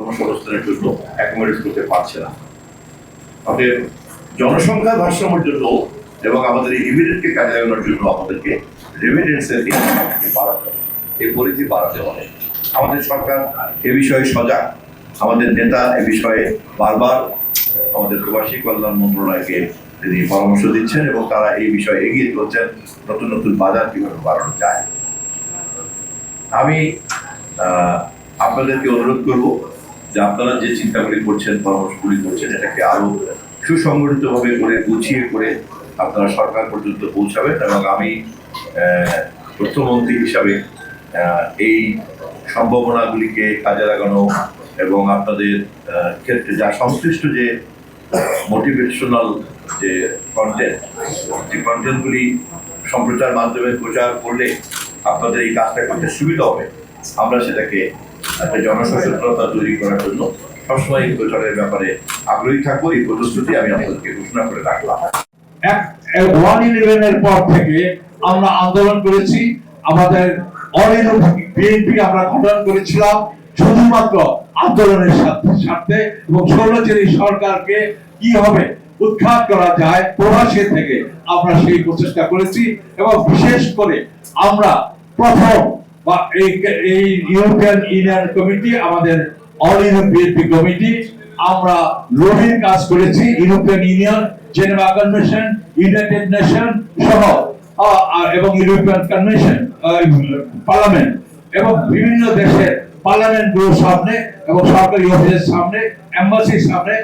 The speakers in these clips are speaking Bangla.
কর্মসংস্থানের জন্য অ্যাকোমোডেট করতে পারছে না। অতএব জনসংখ্যার ভারসাম্যের জন্য এবং আমাদের এই রিমিটেন্সকে কাজে লাগানোর জন্য আমাদেরকে রেমিটেন্সের বাড়াতে হবে, এই পরিধি বাড়াতে হবে। আমাদের সরকার এ বিষয়ে সজাগ। আমাদের নেতা এ বিষয়ে বারবার আমাদের প্রবাসী কল্যাণ মন্ত্রণালয়কে তিনি পরামর্শ দিচ্ছেন এবং তারা এই বিষয়ে এগিয়ে চলছেন, নতুন নতুন বাজার কিভাবে বাড়ানো যায়। আমি আপনাদেরকে অনুরোধ করব যে আপনারা যে চিন্তাগুলি করছেন, পরামর্শগুলি করছেন, এটাকে আরো সুসংগঠিতভাবে করে গুছিয়ে করে আপনারা সরকার পর্যন্ত পৌঁছাবেন এবং আমি তথ্যমন্ত্রী হিসাবে এই সম্ভাবনাগুলিকে কাজে লাগানো এবং আপনাদের ক্ষেত্রে যা সংশ্লিষ্ট যে মোটিভেশনাল যে কন্টেন্টগুলি সম্প্রচার মাধ্যমে প্রচার করলে আপনাদের এই কাজটা করতে সুবিধা হবে, আমরা সেটাকে একটা জনসচেতনতা তৈরি করার জন্য সবসময় এই প্রচারের ব্যাপারে আগ্রহী থাকবো। এই প্রতিশ্রুতি আমি আপনাদেরকে ঘোষণা করে রাখলাম। 1/11 এর পর থেকে আমরা আন্দোলন করেছি। আমাদের বিএনপি আমরা গঠন করেছিলাম শুধুমাত্র আন্দোলনের স্বার্থে এবং ষোলচেরি সরকারকে কিভাবে উৎখাত করা যায় প্রবাসী থেকে আমরা সেই প্রচেষ্টা করেছি এবং বিশেষ করে আমরা প্রথম বা এই ইউরোপিয়ান ইউনিয়ন কমিটি, আমাদের অল ইউরোপ বিএনপি কমিটি, আমরা লবির কাজ করেছি। European union, Geneva convention, United nation সহ এবং ইউরোপিয়ান কনভেনশন, পার্লামেন্ট এবং বিভিন্ন দেশের পার্লামেন্টগুলোর সামনে এবং সরকারি অফিসের সামনে, এম্বাসির সামনে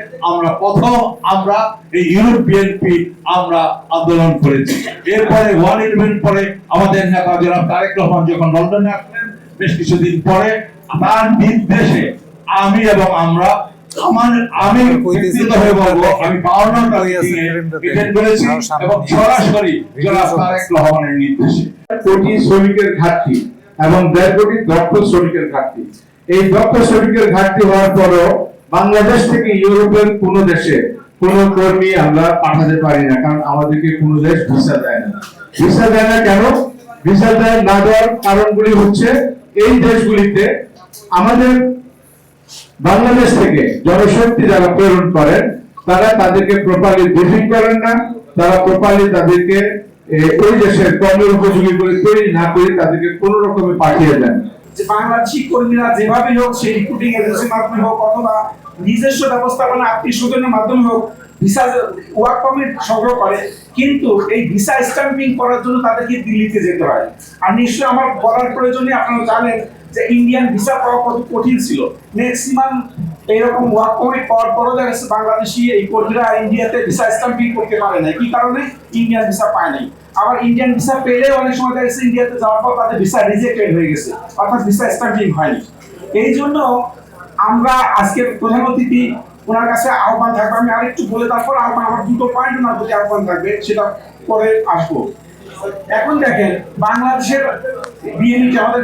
আমরা এই ইউরোপ বিএনপি আমরা আন্দোলন করেছি। এরপরে 1/11 পরে আমাদের নেতা জনাব তারেক রহমান যখন লন্ডনে আসলেন, বেশ কিছুদিন পরে তার নির্দেশে আমি এবং আমি ব্যক্তিগতভাবে বলবো, আমি 52টা অ্যাটেন্ড করেছি এবং সরাসরি জনাব তারেক রহমানের নির্দেশে। কোটি শ্রমিকের ঘাটতি এবং 1.5 কোটি দক্ষ শ্রমিকের ঘাটতি। এই দক্ষ শ্রমিকের ঘাটতি হওয়ার পরও বাংলাদেশ থেকে ইউরোপের কোন দেশে কোন কর্মী আমরা পাঠাতে পারি না, কারণ আমাদেরকে কোন দেশ ভিসা দেয় না। ভিসা দেয় না কেন? ভিসা দেয় না দেওয়ার কারণগুলি হচ্ছে, এই দেশগুলিতে আমাদের বাংলাদেশ থেকে জনশক্তি যারা প্রেরণ করেন তারা তাদেরকে প্রপারলি ব্রিফিং করেন না, তারা প্রপারলি তাদেরকে ওই দেশের কর্মের উপযোগী করে তৈরি না করে তাদেরকে কোন রকমে পাঠিয়ে দেন। যে বাংলাদেশি কর্মীরা যেভাবে হোক, সেই রিক্রুটিং এজেন্সির মাধ্যমে হোক অথবা নিজস্ব ব্যবস্থাপনা আত্মীয় স্বজনের মাধ্যমে হোক ভিসা ওয়ার্ক পারমিট সংগ্রহ করে, কিন্তু এই ভিসা স্ট্যাম্পিং করার জন্য তাদেরকে দিল্লিতে যেতে হয়। আর নিশ্চয়ই আমার বলার প্রয়োজনে আপনারা জানেন যে ইন্ডিয়ান ভিসা পাওয়া কত কঠিন ছিল। ম্যাক্সিমাম এইরকম ওয়ার্ক পারমিট পাওয়ার পরও দেখা যাচ্ছে বাংলাদেশি এই কর্মীরা ইন্ডিয়াতে ভিসা স্ট্যাম্পিং করতে পারে না। কি কারণে? ইন্ডিয়ান ভিসা পায় নাই। আবার ইন্ডিয়ান ভিসা পেলেও অনেক সময় দেখা যাচ্ছে ইন্ডিয়াতে যাওয়ার পর তাদের ভিসা রিজেক্টেড হয়ে গেছে, অর্থাৎ ভিসা স্ট্যাম্পিং হয়নি। এই জন্য আমরা আজকে প্রধান অতিথি ওনার কাছে আহ্বান থাকবে, আমি আরেকটু বলে তারপর আহ্বান, আমার দুটো পয়েন্ট ওনার প্রতি আহ্বান থাকবে, সেটা পরে আসবো। এখন দেখেন, বাংলাদেশের বিএনপি, আমাদের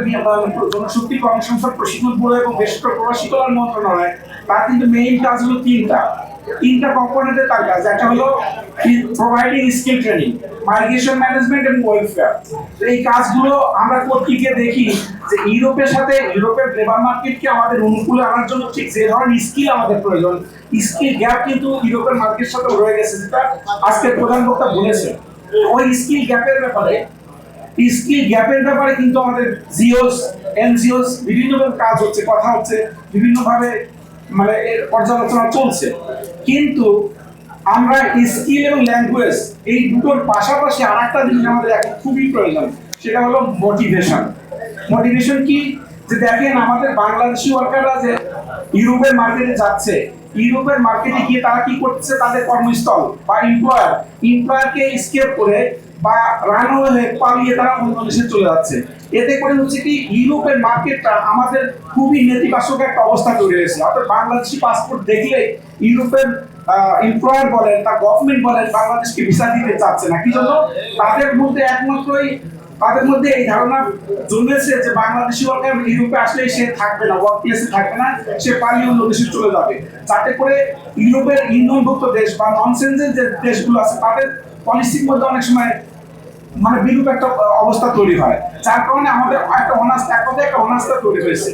জনশক্তি কর্মসংস্থান প্রশিক্ষণ ব্যুরো এবং বেসরকারি প্রবাসী কল্যাণ মন্ত্রণালয়, তার কিন্তু মেইন কাজ হলো তিনটা কম্পোনেন্টের তার কাজ। একটা হলো providing skill training, migration management এবং ওয়েলফেয়ার। এই কাজগুলো আমরা প্রত্যেকে দেখি যে ইউরোপের সাথে, ইউরোপের লেবার মার্কেটকে আমাদের অনুকূলে আনার জন্য ঠিক যে ধরনের স্কিল আমাদের প্রয়োজন, স্কিল গ্যাপ কিন্তু ইউরোপের মার্কেটের সাথে রয়ে গেছে, যেটা আজকের প্রধান বক্তা বলেছে। ওই স্কিল গ্যাপের ব্যাপারে কিন্তু আমাদের জিওস, এনজিওস বিভিন্নভাবে কাজ হচ্ছে, কথা হচ্ছে, বিভিন্নভাবে মানে এর পর্যালোচনা চলছে। কিন্তু আমরা স্কিল এবং ল্যাঙ্গুয়েজ এই দুটোর পাশাপাশি আরেকটা জিনিস আমাদের এখন খুবই প্রয়োজন, সেটা হলো মোটিভেশন কি? যে দেখেন, আমাদের বাংলাদেশি ওয়ার্কাররা যে ইউরোপের মার্কেটে যাচ্ছে, ইউরোপের মার্কেটে গিয়ে তারা কি করছে, তাদের কর্মস্থল বা এমপ্লয়ারকে স্কেপ করে বা রানওয়ে হয়ে পালিয়ে তারা অন্য দেশে চলে যাচ্ছে। এতে করে হচ্ছে কি, ইউরোপের মার্কেটটা আমাদের খুবই নেতিবাচক একটা অবস্থা তৈরি হয়েছে। অর্থাৎ বাংলাদেশি পাসপোর্ট দেখলে ইউরোপের এমপ্লয়ার বলেন, তার গভর্নমেন্ট বলেন, বাংলাদেশকে ভিসা দিতে চাচ্ছে না। কি জন্য? তাদের মধ্যে এই ধারণা জন্মেছে যে বাংলাদেশি ওয়ার্কার ইউরোপে আসলে সে থাকবে না, ওয়ার্ক প্লেসে থাকবে না, সে পালিয়ে অন্য দেশে চলে যাবে, যাতে করে ইউরোপের ইউনিয়নভুক্ত দেশ বা ননসেন্সের যে দেশগুলো আছে তাদের পলিসির মধ্যে অনেক সময় মানে বিরূপ একটা অবস্থা তৈরি হয়, যার কারণে আমাদের একটা অনাস্থা তৈরি হয়েছে।